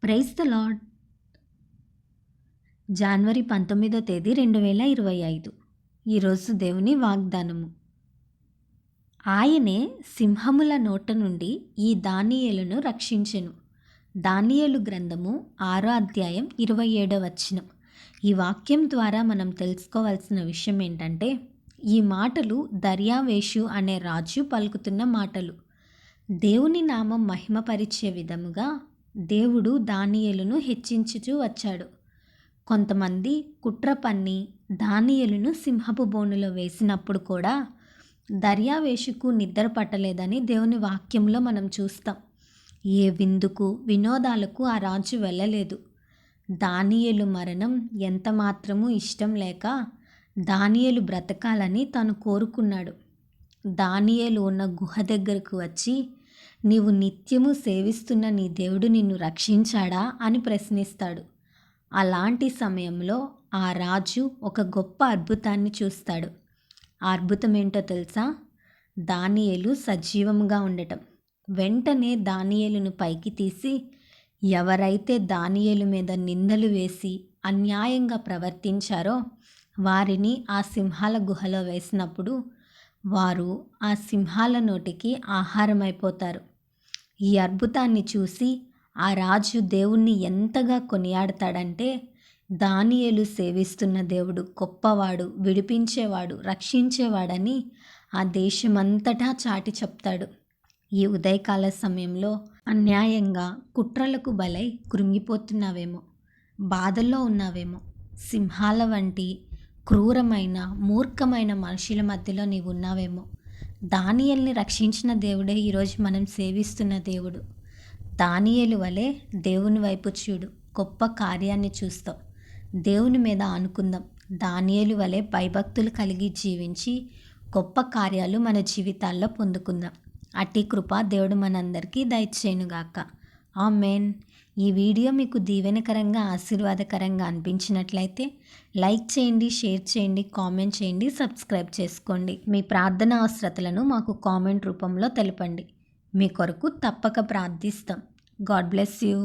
Praise the Lord. జనవరి 19వ తేదీ 2025. ఈరోజు దేవుని వాగ్దానము. ఆయనే సింహముల నోట నుండి ఈ దానియేలును రక్షించెను. దానియేలు గ్రంథము 6వ అధ్యాయం 27వ వచనం. ఈ వాక్యం ద్వారా మనం తెలుసుకోవాల్సిన విషయం ఏంటంటే, ఈ మాటలు దర్యావేషు అనే రాజు పలుకుతున్న మాటలు. దేవుని నామం మహిమపరిచే విధముగా దేవుడు దానియేలును హెచ్చించుచూ వచ్చాడు. కొంతమంది కుట్ర పన్ని దానియేలును సింహపు బోనులో వేసినప్పుడు కూడా దర్యావేషుకు నిద్ర పట్టలేదని దేవుని వాక్యంలో మనం చూస్తాం. ఏ విందుకు వినోదాలకు ఆ రాజు వెళ్ళలేదు. దానియేలు మరణం ఎంత మాత్రమూ ఇష్టం లేక దానియేలు బ్రతకాలని తను కోరుకున్నాడు. దానియేలు ఉన్న గుహ దగ్గరకు వచ్చి, నీవు నిత్యము సేవిస్తున్న నీ దేవుడు నిన్ను రక్షించాడా అని ప్రశ్నిస్తాడు. అలాంటి సమయంలో ఆ రాజు ఒక గొప్ప అద్భుతాన్ని చూస్తాడు. ఆ అద్భుతం ఏంటో తెలుసా? దానియేలు సజీవంగా ఉండటం. వెంటనే దానియేలును పైకి తీసి, ఎవరైతే దానియేలు మీద నిందలు వేసి అన్యాయంగా ప్రవర్తించారో వారిని ఆ సింహాల గుహలో వేసినప్పుడు వారు ఆ సింహాల నోటికి ఆహారమైపోతారు. ఈ అద్భుతాన్ని చూసి ఆ రాజు దేవుణ్ణి ఎంతగా కొనియాడతాడంటే, దానియేలు సేవిస్తున్న దేవుడు గొప్పవాడు, విడిపించేవాడు, రక్షించేవాడని ఆ దేశమంతటా చాటి చెప్తాడు. ఈ ఉదయకాల సమయంలో అన్యాయంగా కుట్రలకు బలై కృంగిపోతున్నావేమో, బాధల్లో ఉన్నావేమో, సింహాల వంటి క్రూరమైన మూర్ఖమైన మనుషుల మధ్యలో నీవు ఉన్నావేమో. దానియేలుని రక్షించిన దేవుడే ఈరోజు మనం సేవిస్తున్న దేవుడు. దానియేలు వలె దేవుని వైపు చూడు, గొప్ప కార్యాన్ని చూస్తావు. దేవుని మీద ఆనుకుందాం. దానియేలు వలె భయభక్తులు కలిగి జీవించి గొప్ప కార్యాలు మన జీవితాల్లో పొందుకుందాం. అట్టి కృప దేవుడు మనందరికీ దయచేయునుగాక. ఆమేన్. ఈ వీడియో మీకు దీవెనకరంగా ఆశీర్వాదకరంగా అనిపించినట్లయితే లైక్ చేయండి, షేర్ చేయండి, కామెంట్ చేయండి, సబ్స్క్రైబ్ చేసుకోండి. మీ ప్రార్థన అవసరతలను మాకు కామెంట్ రూపంలో తెలపండి. మీ కొరకు తప్పక ప్రార్థిస్తాం. God bless you.